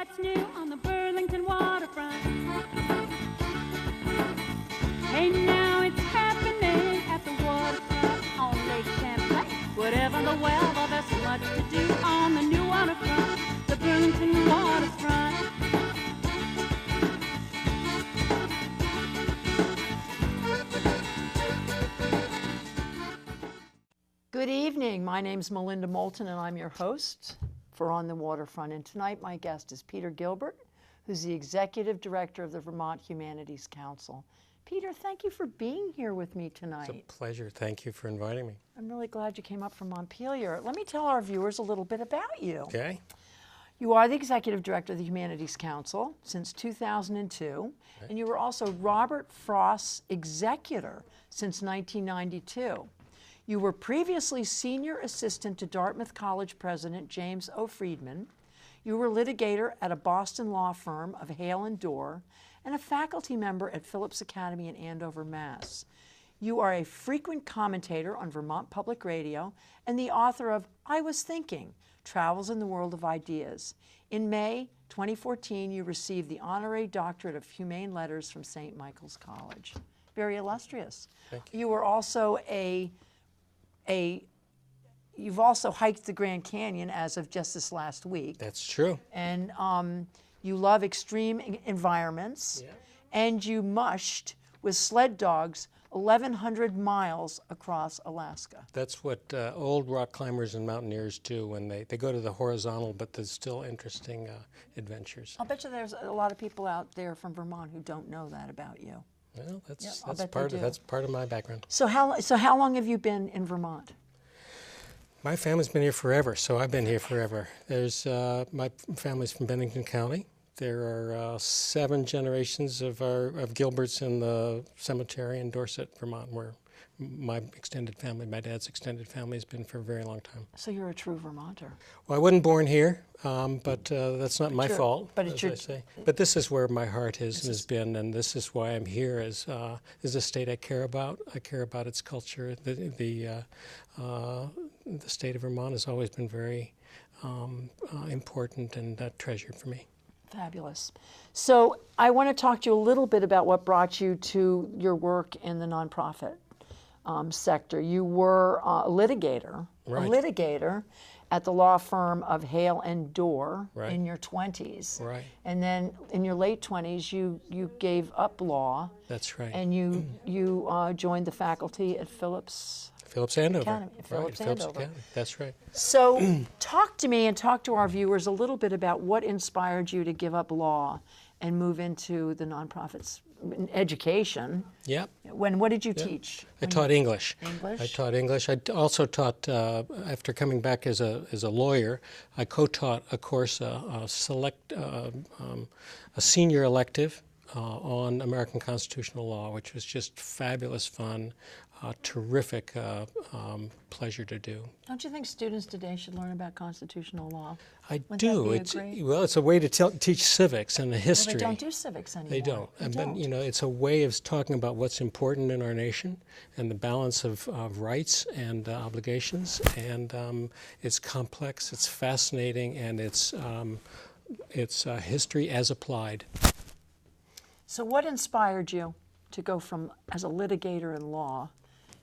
what's new on the Burlington waterfront. Hey, now it's happening at the waterfront on Lake Champlain. Whatever the weather, there's so much to do on the new waterfront, the Burlington waterfront. Good evening. My name's Melinda Moulton, and I'm your host for On the Waterfront. And tonight my guest is Peter Gilbert, who's the Executive Director of the Vermont Humanities Council. Peter, thank you for being here with me tonight. It's a pleasure. Thank you for inviting me. I'm really glad you came up from Montpelier. Let me tell our viewers a little bit about you. Okay. You are the Executive Director of the Humanities Council since 2002, Right. and you were also Robert Frost's Executor since 1992. You were previously Senior Assistant to Dartmouth College President James O. Friedman. You were litigator at a Boston law firm of Hale and Dorr, and a faculty member at Phillips Academy in Andover, Mass. You are a frequent commentator on Vermont Public Radio and the author of I Was Thinking, Travels in the World of Ideas. In May 2014, you received the Honorary Doctorate of Humane Letters from St. Michael's College. Very illustrious. Thank you. You were also you've also hiked the Grand Canyon as of just this last week. That's true. And you love extreme environments. Yeah. And you mushed with sled dogs 1,100 miles across Alaska. That's what old rock climbers and mountaineers do when they go to the horizontal, but there's still interesting adventures. I'll bet you there's a lot of people out there from Vermont who don't know that about you. Well, that's I'll bet part they of do. that's part of my background. So how long have you been in Vermont? My family's been here forever, so I've been here forever. There's my family's from Bennington County. There are 7 generations of Gilberts in the cemetery in Dorset, Vermont, where my extended family, my dad's extended family, has been for a very long time. So you're a true Vermonter. Well, I wasn't born here, but that's not my fault, but as I say. But this is where my heart has been, and this is why I'm here. Is a state I care about. I care about its culture. The state of Vermont has always been very important and a treasure for me. Fabulous. So I want to talk to you a little bit about what brought you to your work in the nonprofit sector. You were a litigator, Right. At the law firm of Hale and Dorr Right. in your 20s. Right. And then in your late 20s, you gave up law. That's right. And you joined the faculty at Phillips Andover. Academy. Right, Phillips Academy. That's right. So talk to me and talk to our viewers a little bit about what inspired you to give up law and move into the nonprofits education. Yep. What did you teach? I taught English. English? I taught English. I also taught, after coming back as a lawyer, I co-taught a course, a senior elective on American constitutional law, which was just fabulous fun, terrific pleasure to do. Don't you think students today should learn about constitutional law? I Wouldn't do. that be great? Well, it's a way to teach civics and the history. Well, they don't do civics anymore. They don't. They But, don't. you know, it's a way of talking about what's important in our nation and the balance of rights and obligations. And it's complex, it's fascinating, and it's history as applied. So what inspired you to go from as a litigator in law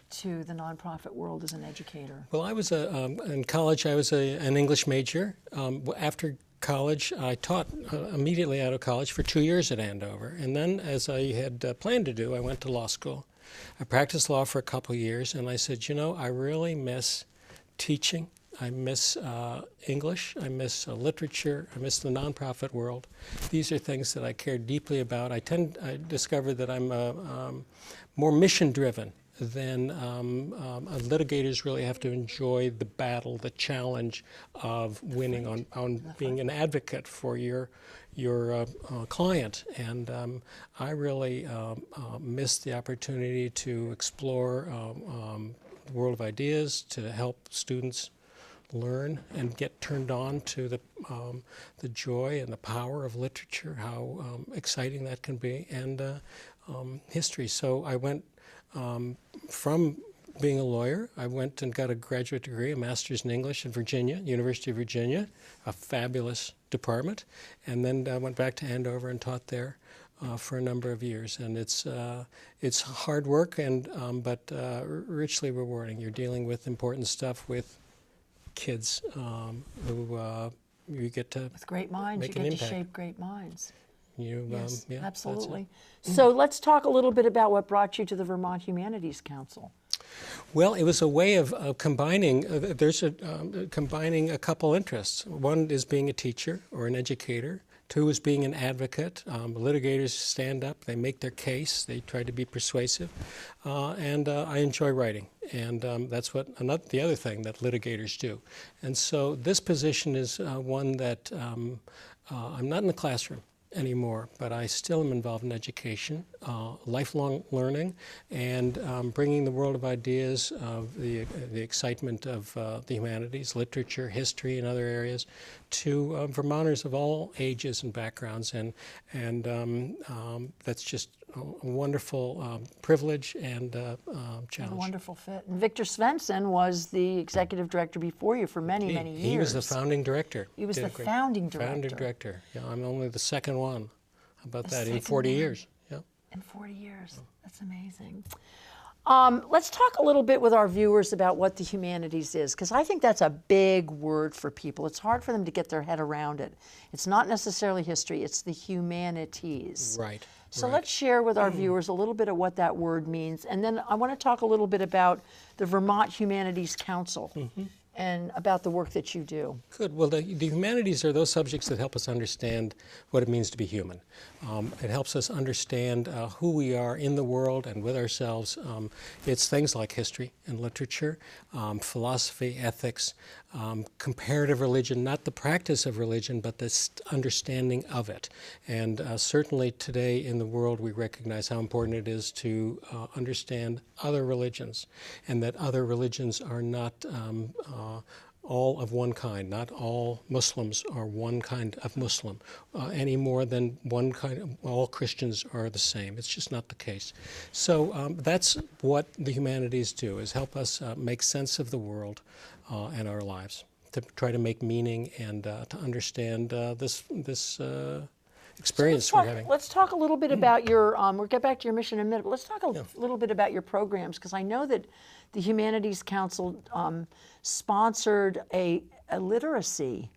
to the nonprofit world as an educator? Well, I was in college. I was an English major. After college, I taught immediately out of college for 2 years at Andover, and then, as I had planned to do, I went to law school. I practiced law for a couple of years, and I said, you know, I really miss teaching. I miss English. I miss literature. I miss the nonprofit world. These are things that I care deeply about. I discovered that I'm more mission-driven than litigators really have to enjoy the battle, the challenge of winning on being an advocate for your client. And I really missed the opportunity to explore the world of ideas, to help students learn and get turned on to the joy and the power of literature, how exciting that can be, and history. So I went from being a lawyer. I went and got a graduate degree, a master's in English in Virginia, University of Virginia, a fabulous department, and then I went back to Andover and taught there for a number of years. And it's hard work, but richly rewarding. You're dealing with important stuff with kids who you get to With great minds, you get to shape great minds. Yes, Yeah, absolutely. So let's talk a little bit about what brought you to the Vermont Humanities Council. Well, it was a way of combining. Combining a couple interests. One is being a teacher or an educator. Two is being an advocate. Litigators stand up, they make their case, they try to be persuasive, and I enjoy writing, and that's what the other thing that litigators do. And so this position is one that I'm not in the classroom anymore, but I still am involved in education, lifelong learning, and bringing the world of ideas, of the excitement of the humanities, literature, history, and other areas to Vermonters of all ages and backgrounds, and that's just a wonderful privilege and challenge. A wonderful fit. And Victor Svensson was the executive director before you for many, many years. He was the founding director. He was the founding director. Founding director. Yeah, I'm only the second one. How about that? In 40 years. Yeah. In 40 years. That's amazing. Let's talk a little bit with our viewers about what the humanities is, because I think that's a big word for people. It's hard for them to get their head around it. It's not necessarily history, it's the humanities. Right. So let's share with our viewers a little bit of what that word means. And then I want to talk a little bit about the Vermont Humanities Council and about the work that you do. Good. Well, the humanities are those subjects that help us understand what it means to be human. It helps us understand who we are in the world and with ourselves. It's things like history and literature, philosophy, ethics, comparative religion, not the practice of religion, but the understanding of it. And certainly today in the world we recognize how important it is to understand other religions, and that other religions are not all of one kind. Not all Muslims are one kind of Muslim, any more than one kind of, all Christians are the same. It's just not the case. So that's what the humanities do, is help us make sense of the world and our lives, to try to make meaning and to understand this experience we're having. Let's talk a little bit about your, we'll get back to your mission in a minute, but let's talk a little bit about your programs, because I know that the Humanities Council sponsored a literacy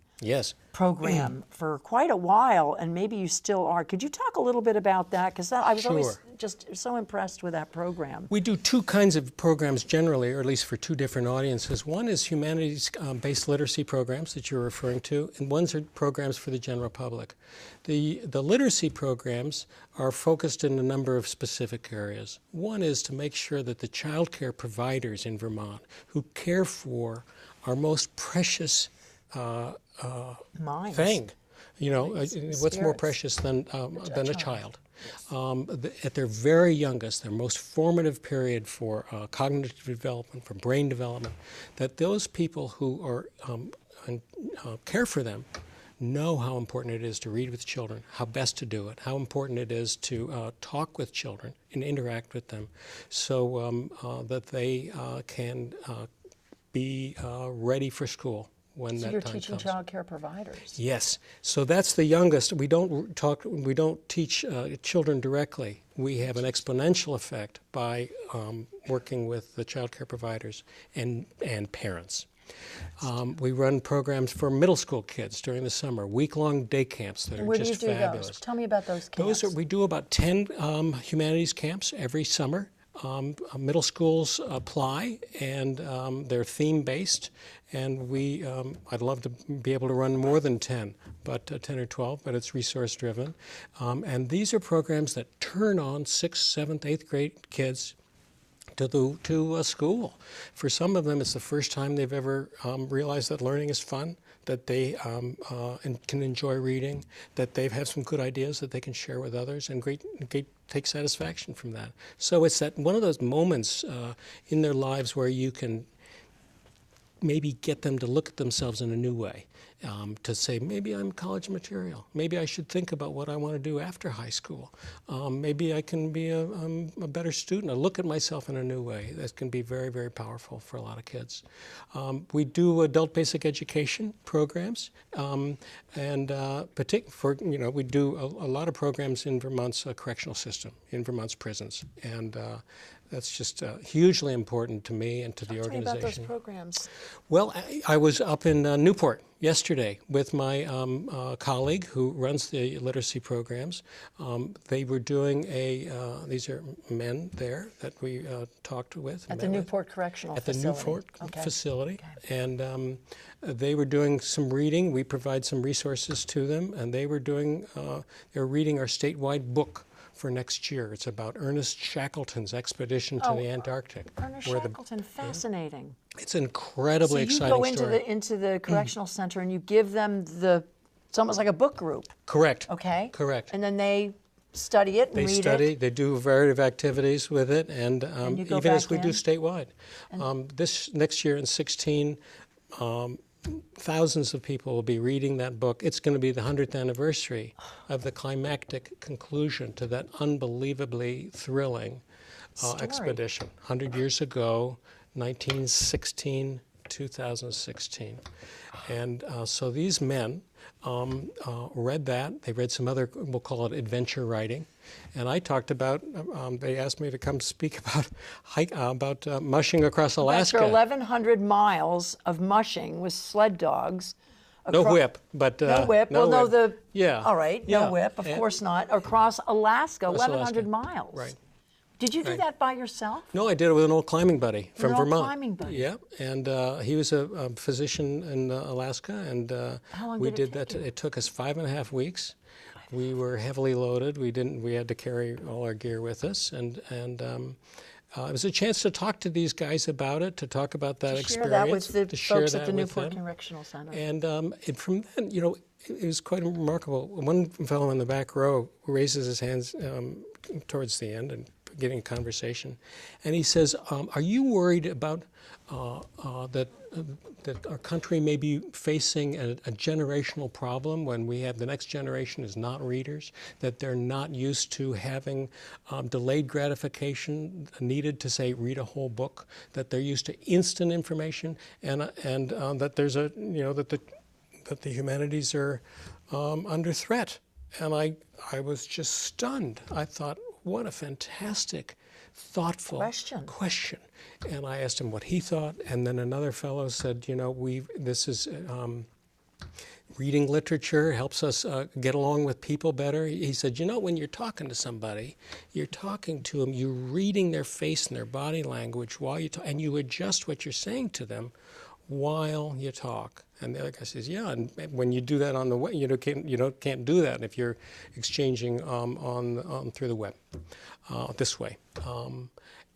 program for quite a while, and maybe you still are. Could you talk a little bit about that? Because I was always just so impressed with that program. We do two kinds of programs generally, or at least for two different audiences. One is humanities-based literacy programs that you're referring to, and one's are programs for the general public. The literacy programs are focused in a number of specific areas. One is to make sure that the child care providers in Vermont who care for our most precious thing. You know, what's more precious than a child? At their very youngest, their most formative period for cognitive development, for brain development, that those people who are care for them know how important it is to read with children, how best to do it, how important it is to talk with children and interact with them, so that they can be ready for school when that time comes. So you're teaching child care providers. Yes. So that's the youngest. We don't teach children directly. We have an exponential effect by working with the child care providers and parents. We run programs for middle school kids during the summer, week-long day camps that are just fabulous. Where do you do those? Tell me about those camps. We do about 10 humanities camps every summer. Middle schools apply, and they're theme-based, and I'd love to be able to run more than 10, but 10 or 12, but it's resource-driven. And these are programs that turn on 6th, 7th, 8th grade kids to school. For some of them, it's the first time they've ever realized that learning is fun, that they can enjoy reading, that they have some good ideas that they can share with others, and take satisfaction from that. So it's that one of those moments in their lives where you can maybe get them to look at themselves in a new way to say, maybe I'm college material. Maybe I should think about what I want to do after high school. Maybe I can be a better student. I look at myself in a new way. That can be very, very powerful for a lot of kids. We do adult basic education programs, and we do a lot of programs in Vermont's correctional system, in Vermont's prisons, and that's just hugely important to me and to the organization. Tell me about those programs. Well, I was up in Newport yesterday with my colleague who runs the literacy programs. They were doing these are men there that we talked with. At the Newport Correctional Facility. At the Newport facility. Okay. And they were doing some reading. We provide some resources to them, and they were reading our statewide book for next year. It's about Ernest Shackleton's expedition to the Antarctic. Ernest Shackleton, fascinating. It's an incredibly exciting story. So you go into the correctional center and you give them it's almost like a book group. Correct. Okay. Correct. And then they study it and read it. They study, they do a variety of activities with it, and even as we do statewide. This next year in 2016, thousands of people will be reading that book. It's going to be the 100th anniversary of the climactic conclusion to that unbelievably thrilling expedition. 100 years ago, 1916, 2016. And so these men read that. They read some other, we'll call it adventure writing. And I talked about, they asked me to come speak about mushing across Alaska. After 1,100 miles of mushing with sled dogs. No whip, but... no whip. No well, whip. no, yeah. All right, no whip, of course not. Across Alaska, 1,100 Alaska. miles. Right. Did you do that by yourself? No, I did it with an old climbing buddy from Vermont. An old climbing buddy. Yeah, and he was a physician in Alaska, and How long we did did it take that. you? It took us 5.5 weeks. We were heavily loaded. We had to carry all our gear with us, and it was a chance to talk to these guys about it, to talk about that experience. Share that with the folks at the with Newport them. Correctional Center. And from then, it was quite remarkable. One fellow in the back row raises his hands towards the end and getting a conversation, and he says, "Are you worried about that our country may be facing a generational problem when we have the next generation is not readers, that they're not used to having delayed gratification needed to say read a whole book, that they're used to instant information, and that there's that the humanities are under threat?" And I was just stunned. I thought, what a fantastic, thoughtful question. And I asked him what he thought, and then another fellow said, reading literature helps us get along with people better. He said, when you're talking to somebody, you're talking to them, you're reading their face and their body language while you talk, and you adjust what you're saying to them while you talk. And the other guy says, yeah, and when you do that on the web, you can't do that if you're exchanging through the web this way.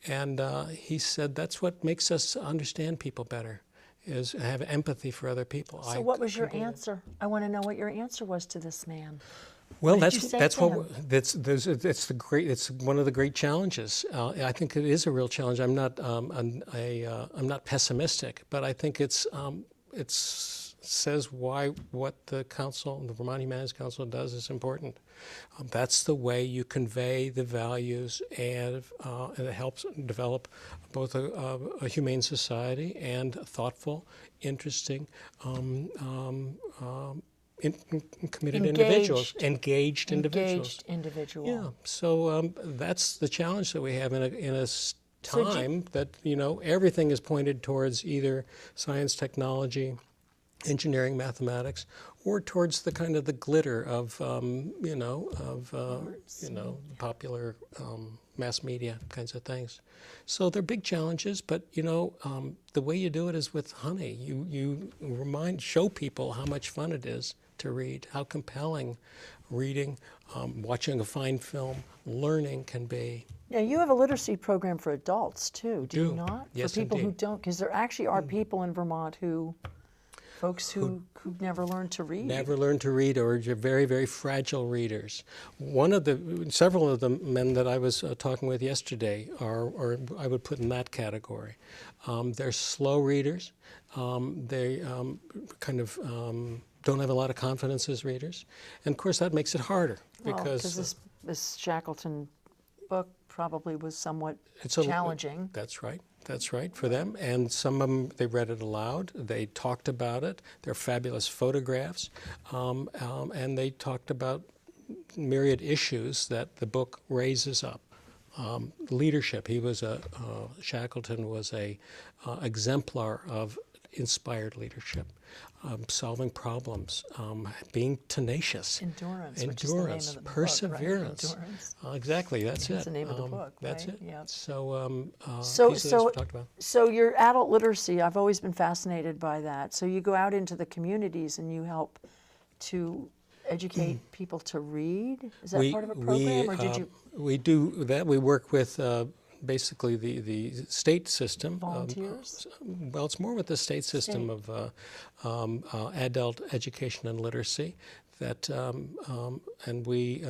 And he said that's what makes us understand people better, is have empathy for other people. So what was your answer? I want to know what your answer was to this man. Well, it's one of the great challenges. I think it is a real challenge. I'm not pessimistic, but I think it says what the Vermont Humanities Council does is important. That's the way you convey the values, and it helps develop both a humane society and thoughtful, interesting, committed individuals, engaged individuals. Yeah. So that's the challenge that we have in a time that everything is pointed towards either science, technology, engineering, mathematics, or towards the kind of the glitter of popular mass media kinds of things. So they're big challenges, but the way you do it is with honey. You show people how much fun it is to read, how compelling reading, watching a fine film, learning can be. Now, you have a literacy program for adults too, do you not? Yes, for people indeed. who don't, because there actually are people in Vermont folks who never learned to read. Never learned to read, or are very, very fragile readers. Several of the men that I was talking with yesterday are I would put in that category. They're slow readers. They kind of don't have a lot of confidence as readers. And of course that makes it harder Because this Shackleton book probably was somewhat it's challenging. That's right. That's right for them. And some of them, they read it aloud. They talked about it. They're fabulous photographs. And they talked about myriad issues that the book raises up. Leadership. Shackleton was a exemplar of inspired leadership. Solving problems, being tenacious. Endurance, which is the name of the perseverance. Book, right? Endurance. Exactly, that's it. That's the name of the book, That's right? it. Yeah. So your adult literacy, I've always been fascinated by that. So you go out into the communities and you help to educate people to read? Is that part of a program, or did you? We do that. We work with basically the state system. Volunteers? Well, it's more with the state system of adult education and literacy. And we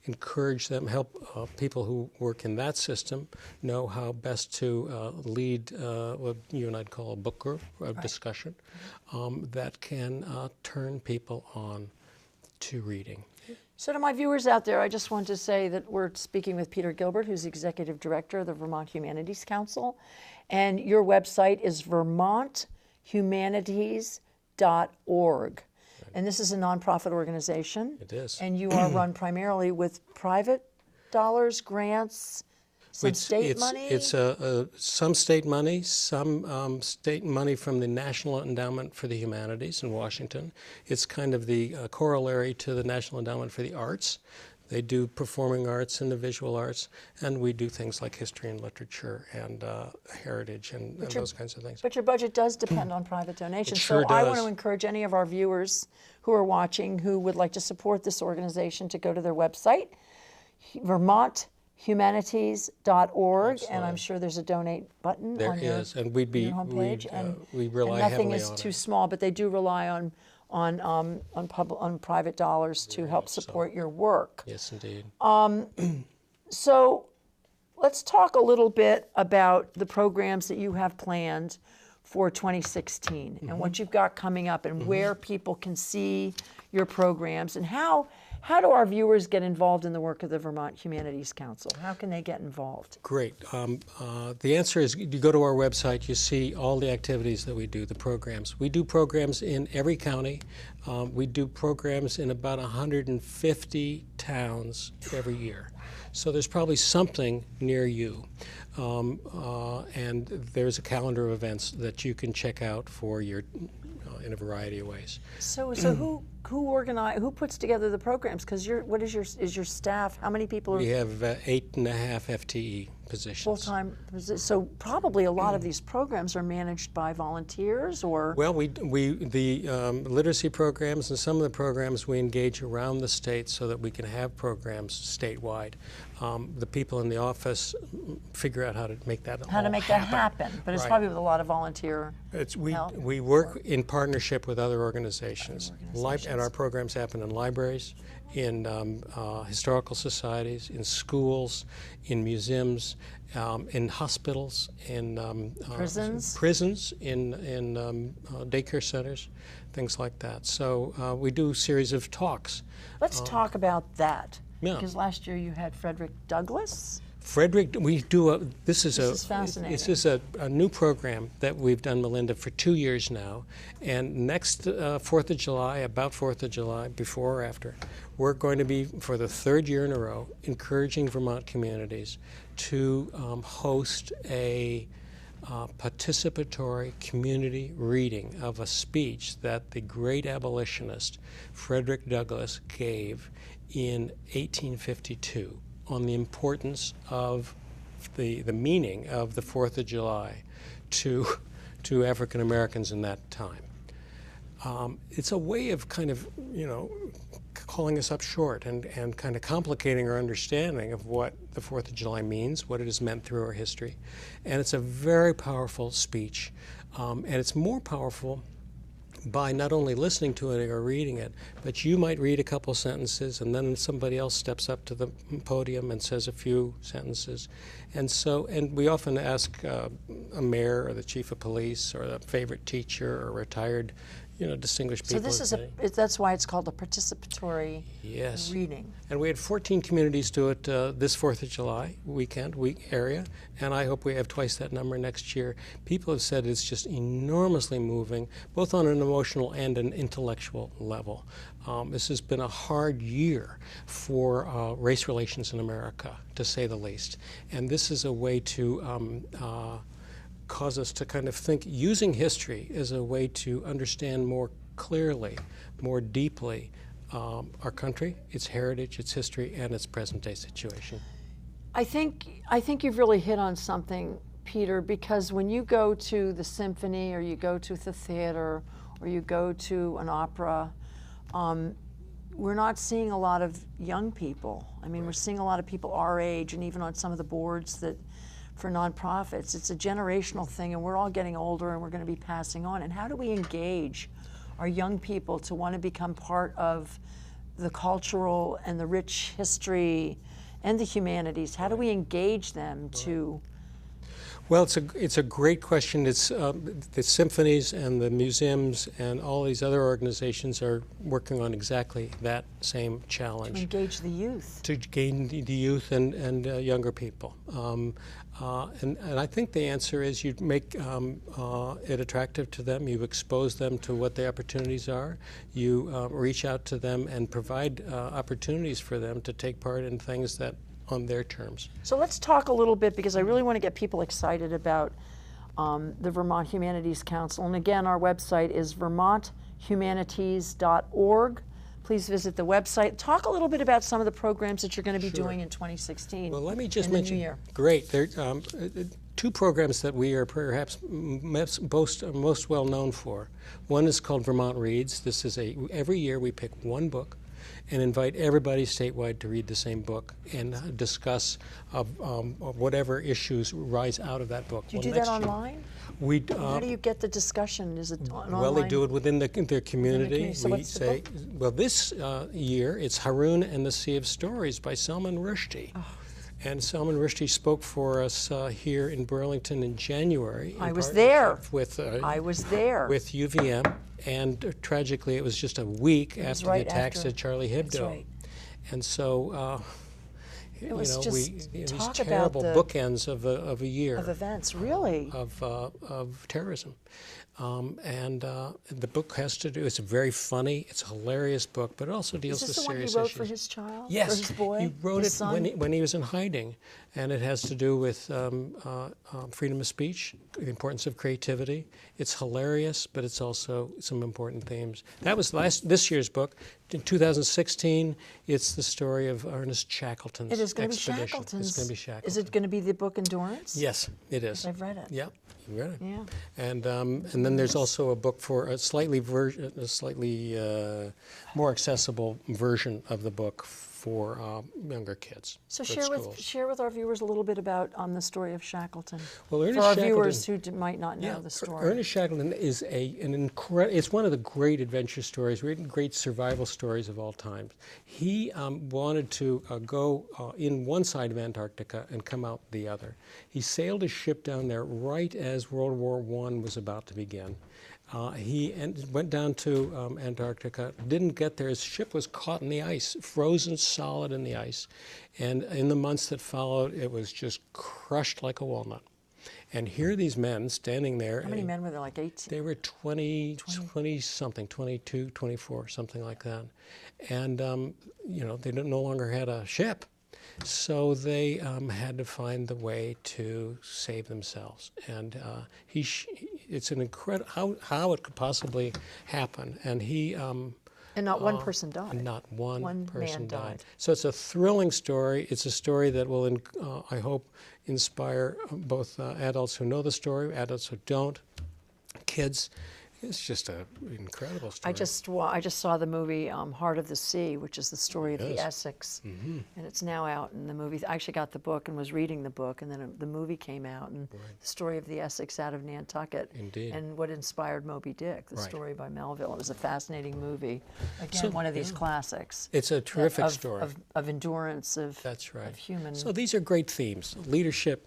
encourage them, help people who work in that system know how best to lead what you and I'd call a book group, discussion, that can turn people on to reading. So to my viewers out there, I just want to say that we're speaking with Peter Gilbert, who's the Executive Director of the Vermont Humanities Council. And your website is vermonthumanities.org. And this is a nonprofit organization. It is. And you are run primarily with private dollars, grants, some state money? It's some state money, some state money from the National Endowment for the Humanities in Washington. It's kind of the corollary to the National Endowment for the Arts. They do performing arts and the visual arts, and we do things like history and literature and heritage and those kinds of things. But your budget does depend on private donations. It sure so I does. want to encourage any of our viewers who are watching who would like to support this organization to go to their website, vermonthumanities.org, and I'm sure there's a donate button on your homepage. We rely and nothing heavily is on too it. small, but they do rely on private dollars to help support your work. Yes, indeed. So let's talk a little bit about the programs that you have planned for 2016 and what you've got coming up and where people can see your programs, and how do our viewers get involved in the work of the Vermont Humanities Council? How can they get involved? Great. The answer is you go to our website, you see all the activities that we do, the programs. We do programs in every county. We do programs in about 150 towns every year. So there's probably something near you. And there's a calendar of events that you can check out for your in a variety of ways. So who puts together the programs? Because is your staff? How many people are? We have 8.5 FTE positions. Full-time. So probably a lot of these programs are managed by volunteers, or? Well, the literacy programs and some of the programs we engage around the state so that we can have programs statewide. The people in the office figure out how to make that happen. But it's probably with a lot of volunteer help. We work in partnership with other organizations. And our programs happen in libraries, in historical societies, in schools, in museums, in hospitals, in prisons, in daycare centers, things like that. So we do a series of talks. Let's talk about that. Yeah. Because last year you had Frederick Douglass. This is fascinating. This is a new program that we've done, Melinda, for 2 years now. And next 4th of July, about 4th of July, before or after, we're going to be, for the 3rd year in a row, encouraging Vermont communities to host a participatory community reading of a speech that the great abolitionist Frederick Douglass gave in 1852 on the importance of the meaning of the 4th of July to African Americans in that time. It's a way of kind of, calling us up short and kind of complicating our understanding of what the 4th of July means, what it has meant through our history. And it's a very powerful speech. And it's more powerful by not only listening to it or reading it, but you might read a couple sentences and then somebody else steps up to the podium and says a few sentences. And we often ask a mayor or the chief of police or a favorite teacher or a retired distinguished So people. this is that's why it's called a participatory Yes. reading. And we had 14 communities do it this 4th of July week area, and I hope we have twice that number next year. People have said it's just enormously moving, both on an emotional and an intellectual level. This has been a hard year for race relations in America, to say the least. And this is a way to cause us to kind of think, using history as a way to understand more clearly, more deeply, our country, its heritage, its history, and its present-day situation. I think you've really hit on something, Peter, because when you go to the symphony or you go to the theater or you go to an opera, we're not seeing a lot of young people. I mean, we're seeing a lot of people our age, and even on some of the boards that for nonprofits. It's a generational thing, and we're all getting older, and we're going to be passing on. And how do we engage our young people to want to become part of the cultural and the rich history and the humanities? How do we engage them to? Well, it's a great question. It's the symphonies and the museums and all these other organizations are working on exactly that same challenge. To engage the youth. To gain the youth and younger people. And I think the answer is you make it attractive to them, you expose them to what the opportunities are, you reach out to them and provide opportunities for them to take part in things that on their terms. So let's talk a little bit, because I really want to get people excited about the Vermont Humanities Council. And again, our website is vermonthumanities.org. Please visit the website. Talk a little bit about some of the programs that you're going to be doing in 2016. Well, let me just in the mention. new year. Great. There are two programs that we are perhaps most well known for. One is called Vermont Reads. This is every year we pick one book and invite everybody statewide to read the same book and discuss whatever issues rise out of that book. Do you do that online? How do you get the discussion? Is it online? Well, they do it within their community. So we what's the say, book? well, this year it's Haroun and the Sea of Stories by Salman Rushdie. Oh. And Salman Rushdie spoke for us here in Burlington in January. I was there. I was there. With UVM, and tragically, it was just a week after the attacks at Charlie Hebdo. That's right. And so, these talk terrible about the bookends of a year of events, really, of terrorism. And the book has to do, it's very funny, it's a hilarious book, but it also deals with serious issues. Is this the one he wrote for his child? Yes, for his boy? He wrote his it son? when he was in hiding, and it has to do with freedom of speech, the importance of creativity. It's hilarious, but it's also some important themes. That was this year's book. In 2016, it's the story of Ernest Shackleton's It is going to be expedition. Shackleton's. It's going to be Shackleton. Is it going to be the book Endurance? Yes, it is. I've read it. Yep, you read it. Yeah. And then there's also a book for a slightly more accessible version of the book for younger kids. So for share with our viewers a little bit about the story of Shackleton. Well, Ernest for our Shackleton, viewers who might not know the story. Ernest Shackleton is it's one of the great adventure stories, great survival stories of all time. He wanted to go in one side of Antarctica and come out the other. He sailed his ship down there right as World War I was about to begin. He went down to Antarctica, didn't get there. His ship was caught in the ice, frozen solid in the ice. And in the months that followed, it was just crushed like a walnut. And here are these men standing there. How many men were there, like 18? They were 20-something, 22, 24, something like that. And, they no longer had a ship. So they had to find the way to save themselves, and it's an incredible how it could possibly happen. And and not one person died. Not one person man died. So it's a thrilling story. It's a story that will, I hope, inspire both adults who know the story, adults who don't, kids. It's just an incredible story. I just saw the movie Heart of the Sea, which is the story of the Essex, and it's now out in the movie. I actually got the book and was reading the book, and then the movie came out, and the story of the Essex out of Nantucket, and what inspired Moby Dick, the story by Melville. It was a fascinating movie. Again, one of these classics. It's a terrific story of endurance of human. So these are great themes: leadership,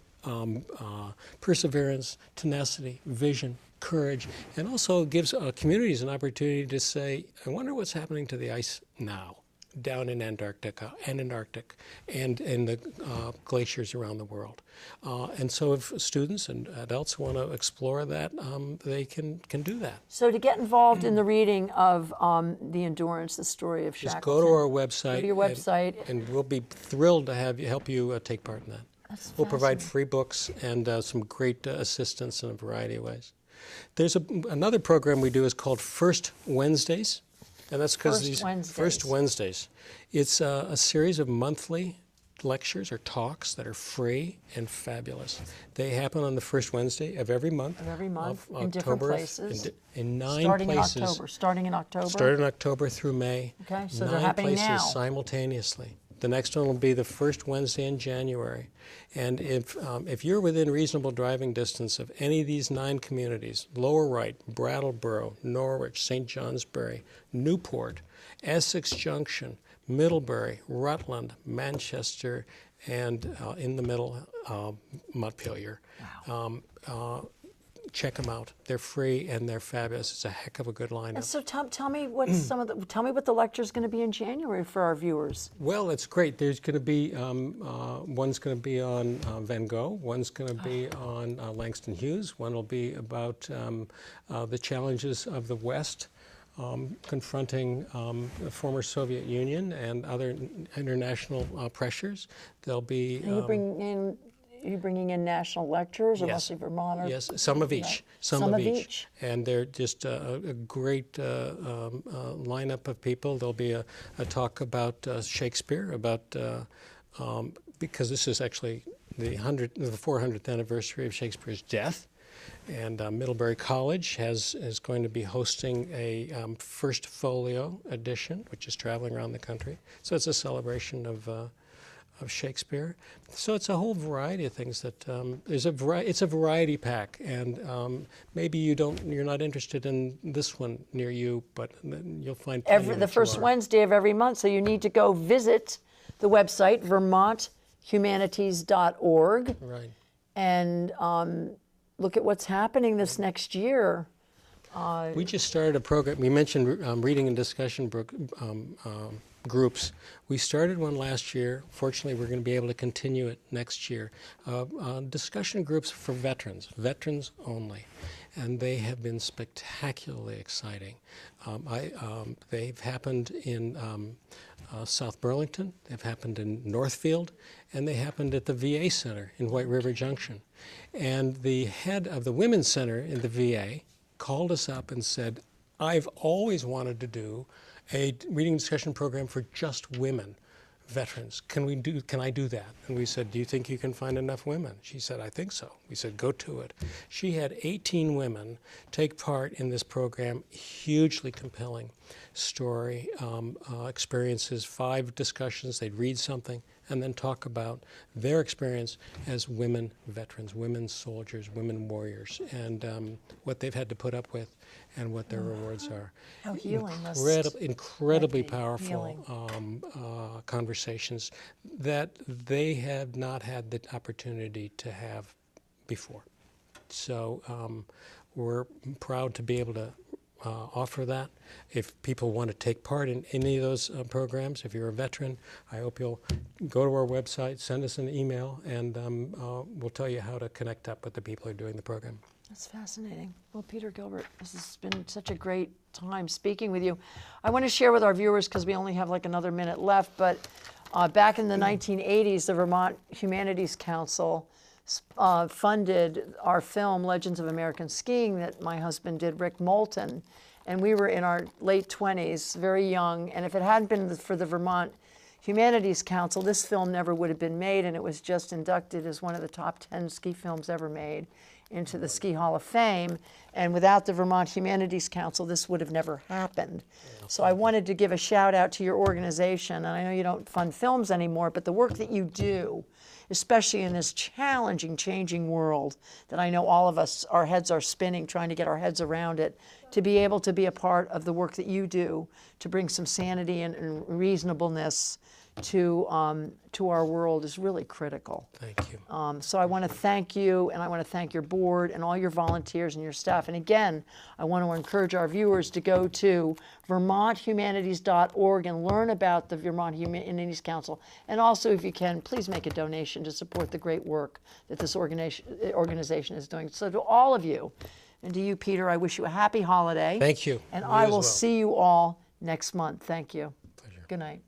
perseverance, tenacity, vision, courage, and also gives communities an opportunity to say, I wonder what's happening to the ice now down in Antarctica and in Arctic and in the glaciers around the world. And so if students and adults want to explore that, they can do that. So to get involved in the reading of The Endurance, the story of Shackleton. Just go to our website. Go to your website. And we'll be thrilled to help you take part in that. That's We'll provide fascinating. free books and some great assistance in a variety of ways. There's another program we do is called First Wednesdays. And that's because these First Wednesdays. It's a series of monthly lectures or talks that are free and fabulous. They happen on the first Wednesday of every month. In different places. In 9 Starting places. in October. Starting in October. Starting in October through May. Okay, so 9 they're happening places now. simultaneously. The next one will be the first Wednesday in January. And if you're within reasonable driving distance of any of these 9 communities, Lower Wright, Brattleboro, Norwich, St. Johnsbury, Newport, Essex Junction, Middlebury, Rutland, Manchester, and in the middle, Montpelier. Wow. Check them out. They're free and they're fabulous. It's a heck of a good lineup. And so tell me what tell me what the lecture is going to be in January for our viewers. Well, it's great. There's going to be one's going to be on Van Gogh. One's going to be on Langston Hughes. One will be about the challenges of the West confronting the former Soviet Union and other international pressures. There'll be. Are you bringing in national lecturers or Yes. mostly Vermonters? Yes, some of each. Some of each. And they're just a great lineup of people. There'll be a talk about Shakespeare, about because this is actually the 400th anniversary of Shakespeare's death. And Middlebury College is going to be hosting a first folio edition, which is traveling around the country. So it's a celebration of Shakespeare. So it's a whole variety of things that it's a variety pack, and maybe you're not interested in this one near you, but you'll find The first Wednesday of every month. So you need to go visit the website vermonthumanities.org, right, and look at what's happening this next year. We just started a program. We mentioned reading and discussion groups. We started one last year. Fortunately, we're going to be able to continue it next year. Discussion groups for veterans only. And they have been spectacularly exciting. They've happened in South Burlington, they've happened in Northfield, and they happened at the VA Center in White River Junction. And the head of the Women's Center in the VA called us up and said, I've always wanted to do a reading discussion program for just women veterans. Can I do that? And we said, do you think you can find enough women? She said, I think so. We said, go to it. She had 18 women take part in this program, hugely compelling story, experiences, 5 discussions. They'd read something and then talk about their experience as women veterans, women soldiers, women warriors, and what they've had to put up with and what their rewards are. How healing Incredibly powerful conversations that they have not had the opportunity to have before. So we're proud to be able to offer that. If people want to take part in any of those programs, if you're a veteran, I hope you'll go to our website, send us an email, and we'll tell you how to connect up with the people who are doing the program. That's fascinating. Well, Peter Gilbert, this has been such a great time speaking with you. I want to share with our viewers, because we only have like another minute left, but back in the 1980s, the Vermont Humanities Council funded our film, Legends of American Skiing, that my husband did, Rick Moulton. And we were in our late 20s, very young. And if it hadn't been for the Vermont Humanities Council, this film never would have been made. And it was just inducted as one of the top 10 ski films ever made into the Ski Hall of Fame. And without the Vermont Humanities Council, this would have never happened. So I wanted to give a shout out to your organization. And I know you don't fund films anymore, but the work that you do, especially in this challenging, changing world that I know all of us, our heads are spinning, trying to get our heads around it, to be able to be a part of the work that you do to bring some sanity and reasonableness to our world is really critical. Thank you. So I want to thank you, and I want to thank your board and all your volunteers and your staff. And again, I want to encourage our viewers to go to vermonthumanities.org and learn about the Vermont Humanities Council. And also, if you can, please make a donation to support the great work that this organization is doing. So to all of you, and to you, Peter, I wish you a happy holiday. Thank you. And You I as will well. see you all next month. Thank you. Pleasure. Good night.